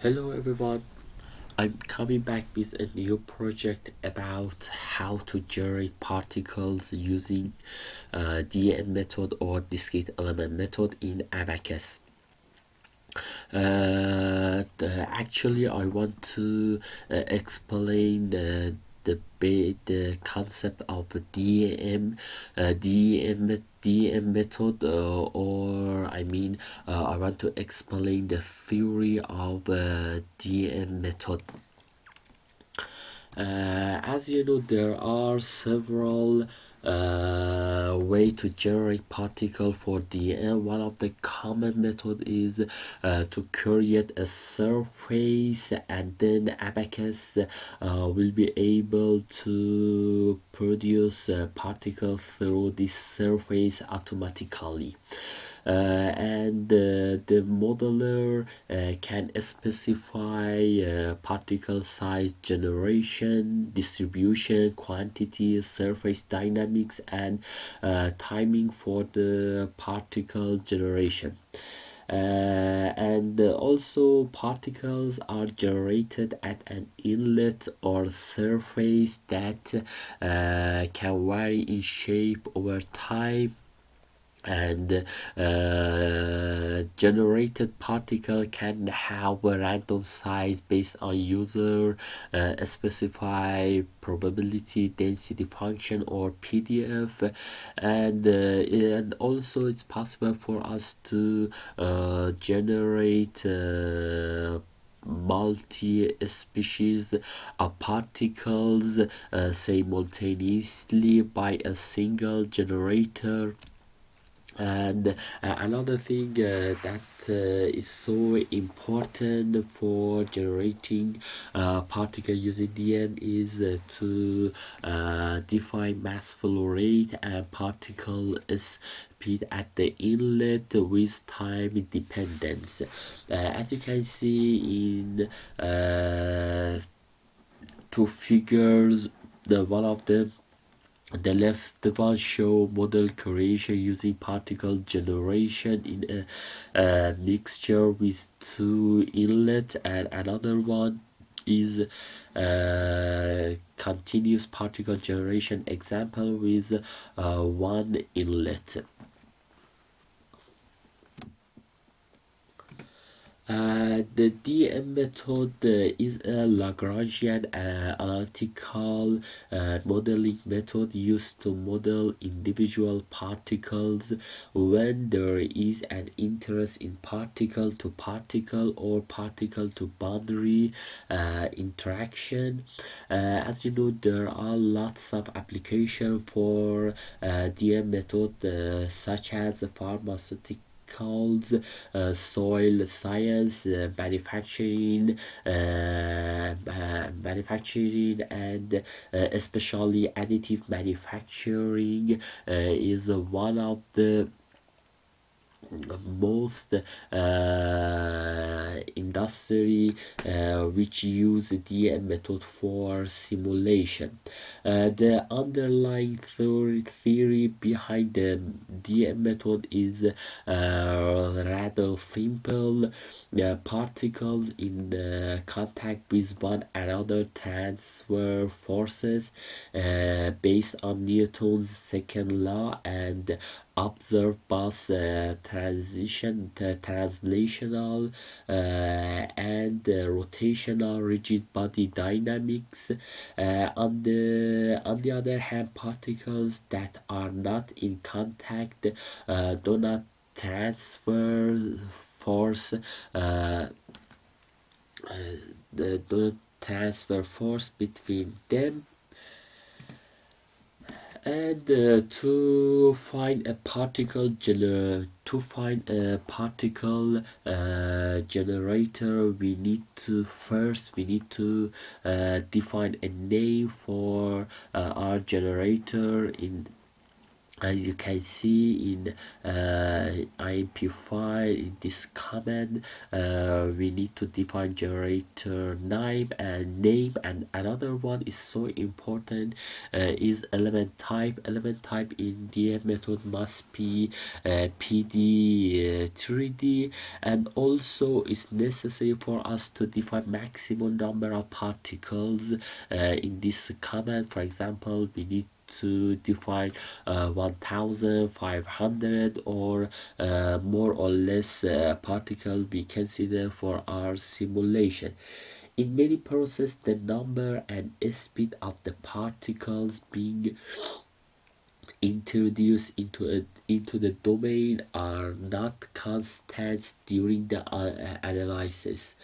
Hello everyone, I'm coming back with a new project about how to generate particles using DEM method or discrete element method in Abaqus. Actually, I want to explain the concept of DEM, DEM method, or I want to explain the theory of DEM method. As you know, there are several way to generate particle for DEM. One of the common method is to create a surface, and then Abaqus will be able to produce a particle through this surface automatically. And the modeler can specify particle size, generation, distribution, quantity, surface dynamics, and timing for the particle generation. And also particles are generated at an inlet or surface that can vary in shape over time, and generated particle can have a random size based on user specify probability density function or PDF, and also it's possible for us to generate multi-species of particles simultaneously by a single generator. And another thing that is so important for generating particle using DEM is to define mass flow rate and particle speed at the inlet with time dependence. As you can see in two figures, one of them, the left one show model creation using particle generation in a mixture with two inlet, and another one is continuous particle generation example with one inlet. The DEM method is a Lagrangian analytical modeling method used to model individual particles when there is an interest in particle to particle or particle to boundary interaction. As you know, there are lots of applications for DEM method such as pharmaceutical, soil science, manufacturing, and especially additive manufacturing is one of the most industry which use the DEM method for simulation. The underlying theory behind the DEM method is rather simple. Particles in contact with one another transfer forces based on Newton's second law and observe both translational and rotational rigid body dynamics. On the other hand, particles that are not in contact do not transfer force between them. And to find a particle generator, we need to define a name for our generator. In As you can see in IMP file, in this command, we need to define generator name, and another one is so important, is element type. Element type in DM method must be PD 3D, and also it's necessary for us to define maximum number of particles in this command. For example, we need to define 1500 or more or less particle we consider for our simulation. In many processes, the number and speed of the particles being introduced into the domain are not constant during the analysis.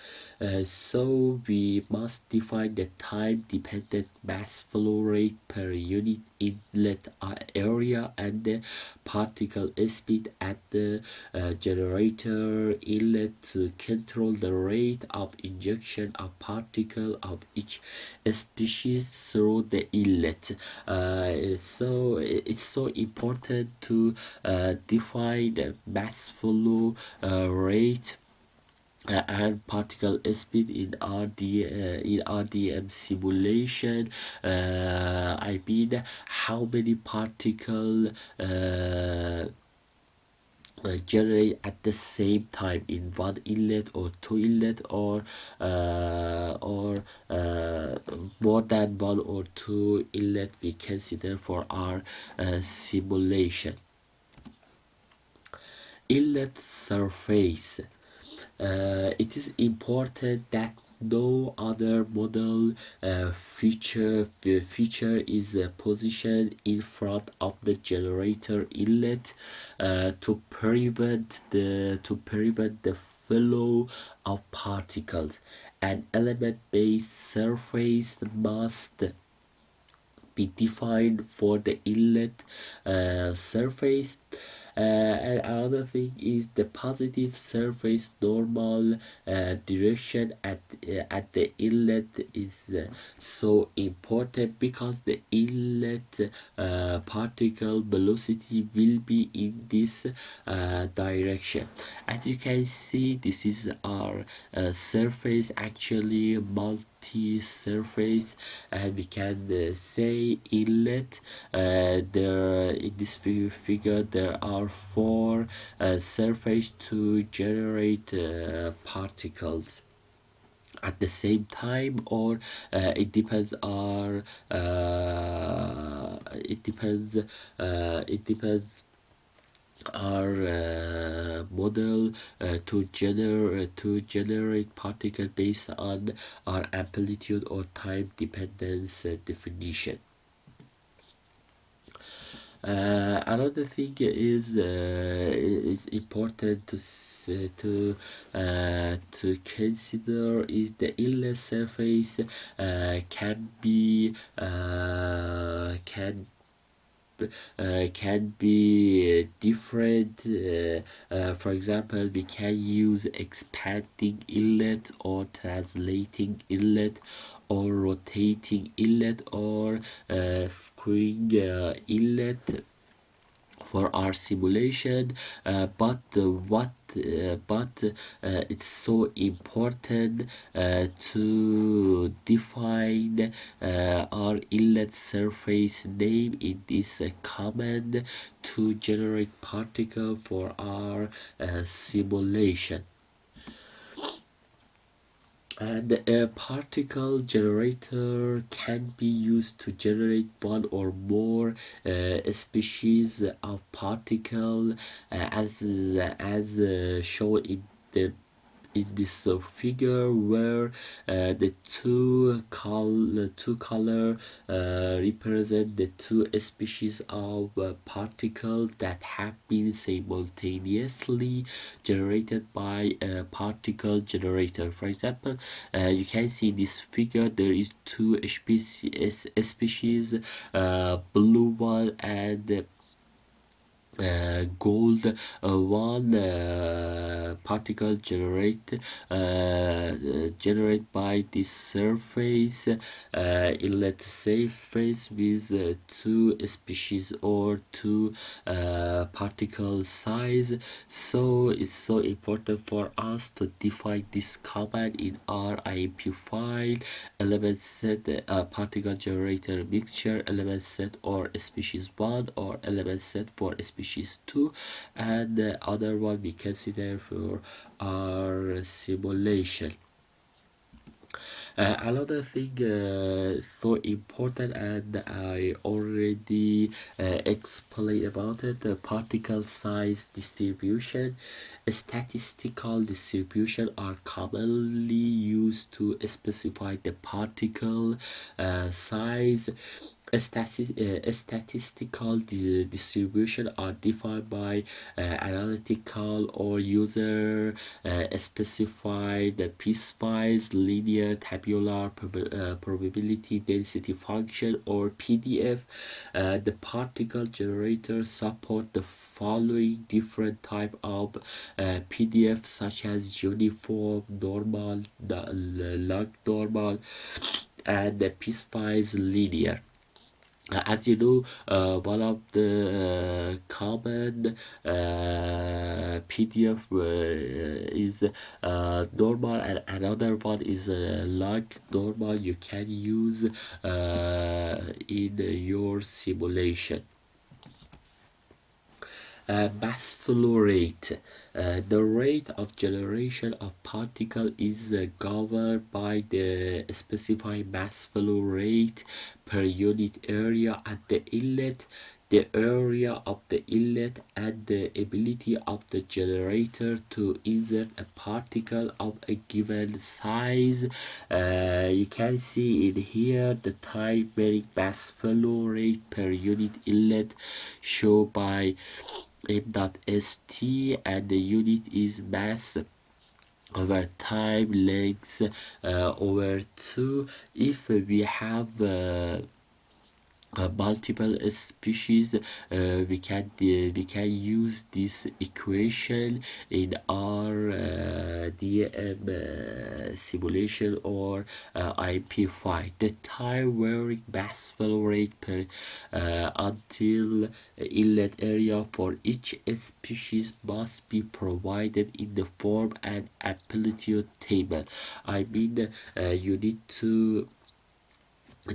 So we must define the time dependent mass flow rate per unit inlet area and the particle speed at the generator inlet to control the rate of injection of particle of each species through the inlet. So it's so important to define the mass flow rate and particle speed in RDM simulation. I mean, how many particle generate at the same time in one inlet or two inlet, or more than one or two inlet we consider for our simulation. Inlet surface. It is important that no other model feature is positioned in front of the generator inlet to prevent the flow of particles. An element-based surface must be defined for the inlet surface. And another thing is the positive surface normal direction at the inlet is so important, because the inlet particle velocity will be in this direction. As you can see, this is our surface, actually multi-surface, and we can say inlet. There in this figure there are four surface to generate particles at the same time, or it depends our our model to generate particle based on our amplitude or time dependence definition. Another thing is important to consider is the inlet surface can be different. For example, we can use expanding inlet or translating inlet or rotating inlet or screwing inlet for our simulation, but it's so important to define our inlet surface name in this command to generate particle for our simulation. And a particle generator can be used to generate one or more species of particle, as shown in this figure, where the two color represent the two species of particle that have been simultaneously generated by a particle generator. For example, you can see in this figure there is two species, blue one and gold one particle generate by this surface inlet surface with two species or two particle size. So it's so important for us to define this command in our IMP file: element set, particle generator mixture, element set or species 1 or element set for species 2, and the other one we consider for our simulation. Another thing so important, and I already explained about it, the particle size distribution. Statistical distribution are commonly used to specify the particle size. Statistical distribution are defined by analytical or user specified piecewise linear tabular probability density function or PDF. The particle generator support the following different type of PDF, such as uniform, normal, log normal, and piecewise linear. As you know, one of the common PDF is normal, and another one is log normal you can use in your simulation. Mass flow rate. The rate of generation of particle is governed by the specified mass flow rate per unit area at the inlet, the area of the inlet, and the ability of the generator to insert a particle of a given size. You can see in here the time varying mass flow rate per unit inlet shown by m.st, and the unit is mass over time length over 2. If we have multiple species, we can use this equation in our DEM simulation or IP file. The time varying mass flow rate per until inlet area for each species must be provided in the form and amplitude table. I mean, you need to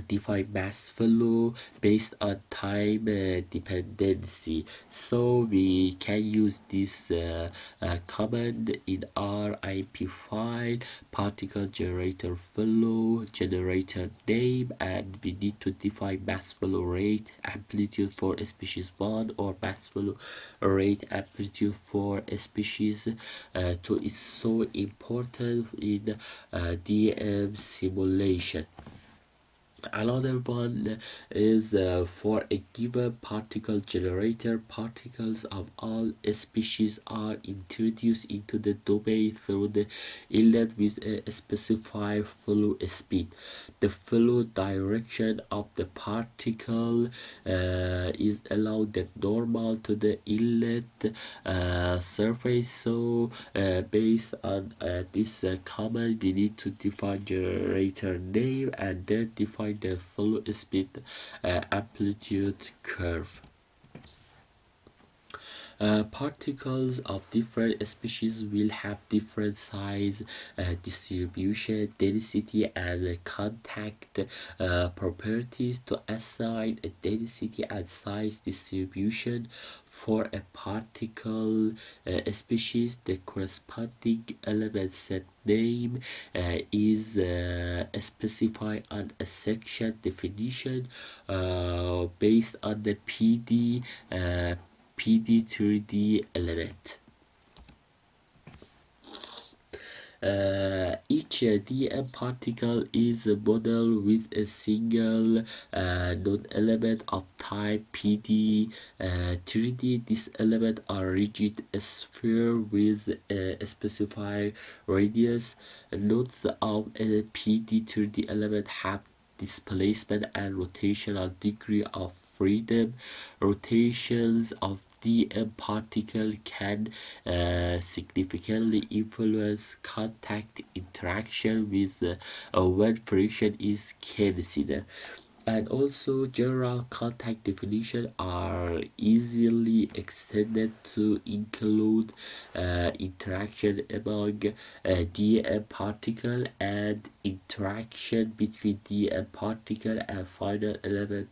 define mass flow based on time dependency. So we can use this command in our IP file: particle generator flow, generator name, and we need to define mass flow rate amplitude for species 1 or mass flow rate amplitude for species 2. Is so important in DEM simulation. Another one is for a given particle generator, particles of all species are introduced into the domain through the inlet with a specified flow speed. The flow direction of the particle is allowed the normal to the inlet surface. So based on this command, we need to define generator name and then define the flow speed amplitude curve. Particles of different species will have different size, distribution, density, and contact properties. To assign a density and size distribution for a particle species, the corresponding element set name is specified on a section definition based on the PD3D element. Each DEM particle is modeled with a single non-element of type PD3D. These elements are rigid sphere with a specified radius. Nodes of a PD3D element have displacement and rotational degree of freedom. Rotations of DM particle can significantly influence contact interaction with when friction is considered. And also general contact definition are easily extended to include interaction among DM particle and interaction between DM particle and final element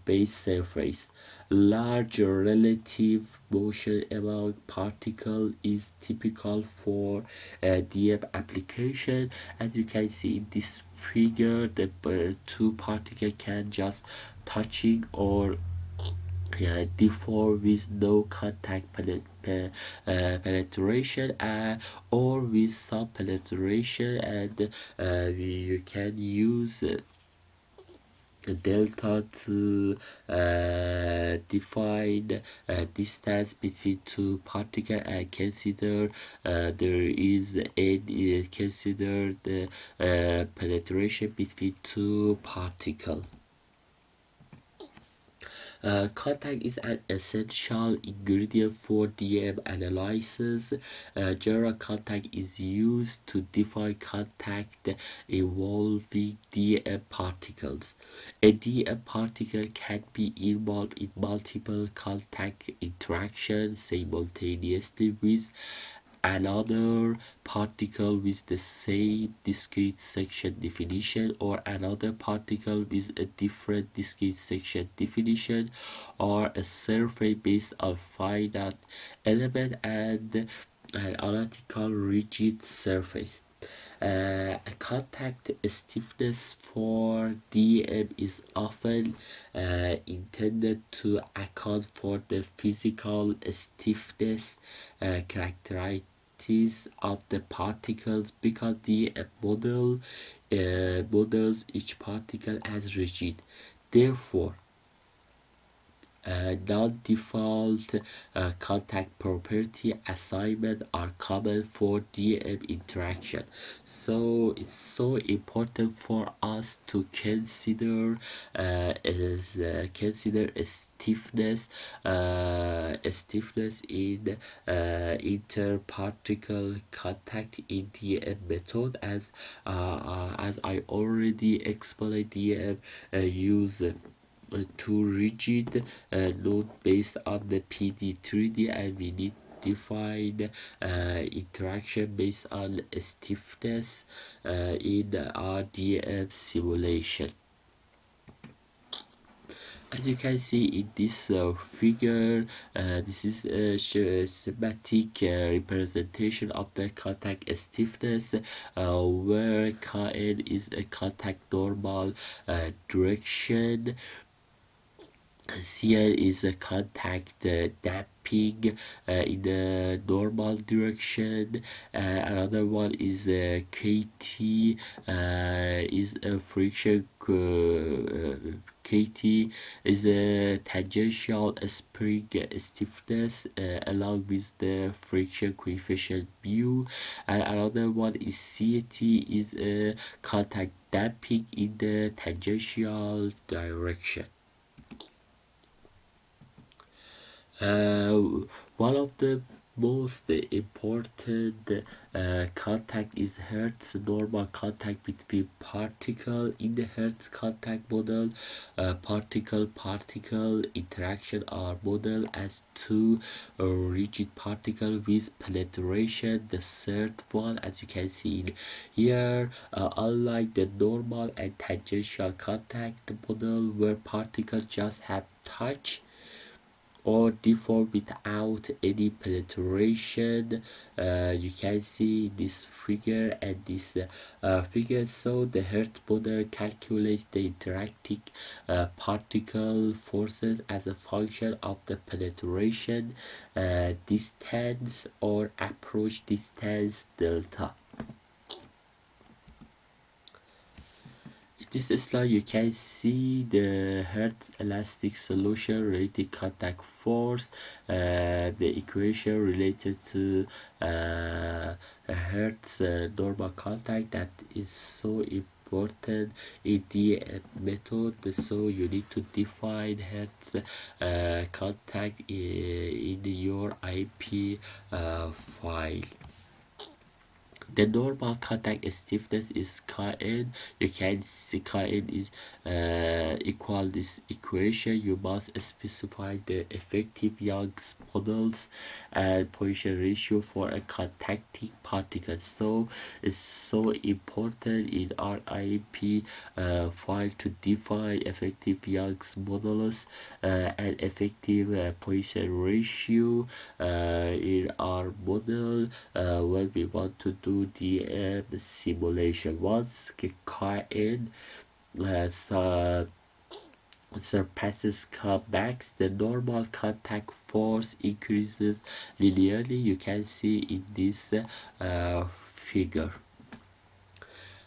base surface. Large relative motion among particle is typical for DM application. As you can see in this figure, the two particles can just touching or deform with no contact penetration or with some penetration, and you can use delta to define distance between two particles and consider there is any consider the penetration between two particles. Contact is an essential ingredient for DM analysis. General contact is used to define contact involving DM particles. A DM particle can be involved in multiple contact interactions simultaneously with another particle with the same discrete section definition, or another particle with a different discrete section definition, or a surface based on finite element and an analytical rigid surface. A contact stiffness for DM is often intended to account for the physical stiffness characteristics of the particles, because the models each particle as rigid. Therefore, non-default contact property assignment are common for DM interaction. So it's so important for us to consider consider a stiffness in interparticle contact in DM method. As I already explained, DM use two rigid node based on the PD3D, and we need define interaction based on stiffness in RDM simulation. As you can see in this figure, this is a schematic representation of the contact stiffness, where Kn is a contact normal direction, Cn is a contact damping in the normal direction. Another one is Kt is a friction. Kt is a tangential spring stiffness along with the friction coefficient mu, and another one is Ct is a contact damping in the tangential direction. One of the most important contact is Hertz normal contact between particle. In the Hertz contact model, particle-particle interaction are modeled as two rigid particles with penetration. The third one, as you can see in here, unlike the normal and tangential contact model where particles just have touch or deform without any penetration, you can see this figure and this figure. So the Hertz model calculates the interacting particle forces as a function of the penetration distance or approach distance delta. This slide you can see the Hertz elastic solution related contact force, the equation related to Hertz normal contact that is so important important in the method, so you need to define heads contact in your IP file. The normal contact stiffness is Kn. You can see Kn is equal this equation. You must specify the effective Young's models and Poisson ratio for a contacting particle. So it's so important in our IEP file to define effective Young's modulus and effective Poisson ratio in our model when we want to do DEM simulation. Once Kn surpasses max, the normal contact force increases linearly. You can see in this figure.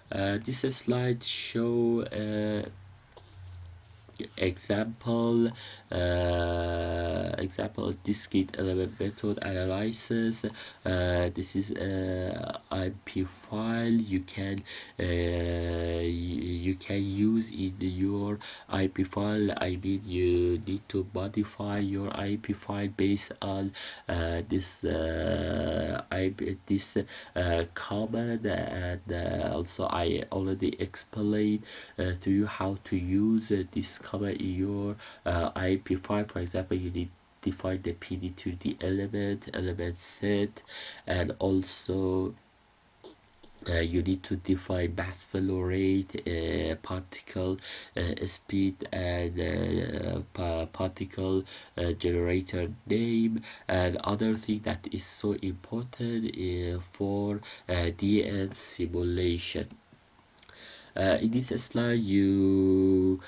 This slide show example discrete element method analysis. This is a IP file you can use in your IP file. I mean, you need to modify your IP file based on this command, and also I already explained to you how to use this command in your IP file. For example, you need to define the PD2D element set, and also you need to define mass flow rate, particle speed, and particle generator name, and other thing that is so important for DEM simulation. In this slide, you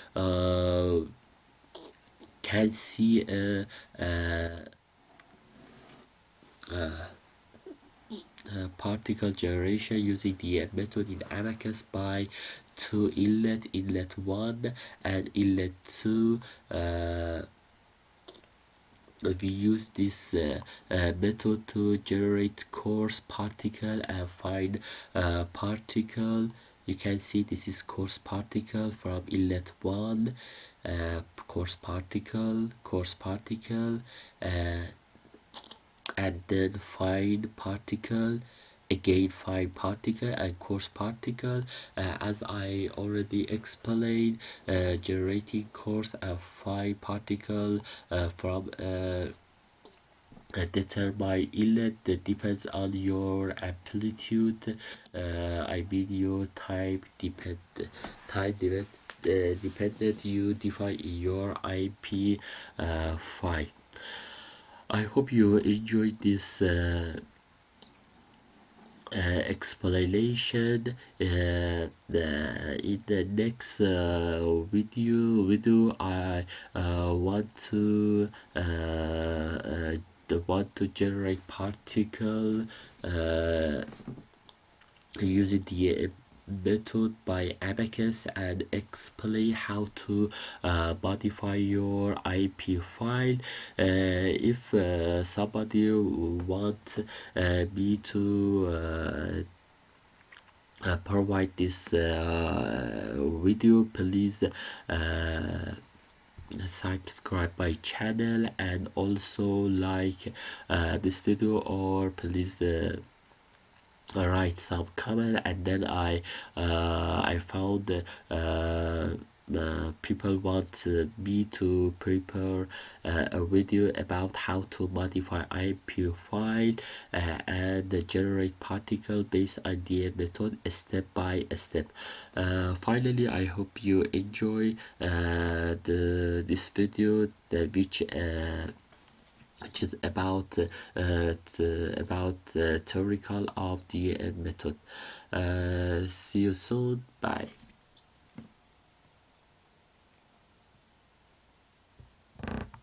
can see particle generation using the method in Abaqus by two inlet 1 and inlet 2. We use this method to generate coarse particle and fine particle. You can see this is coarse particle from inlet 1, coarse particle, and then fine particle, again fine particle and coarse particle. As I already explained, generating coarse and fine particle from determine inlet that depends on your amplitude. I mean your time dependent you define in your IP file. I hope you enjoyed this explanation. In the next video I want to generate particle using the method by Abaqus and explain how to modify your IP file. If somebody wants me to provide this video, please subscribe my channel and also like this video, or please write some comment. And then I found people want me to prepare a video about how to modify IP file and generate particle based on the method step by step. Finally, I hope you enjoy this video which is about theoretical of the method. See you soon. Bye.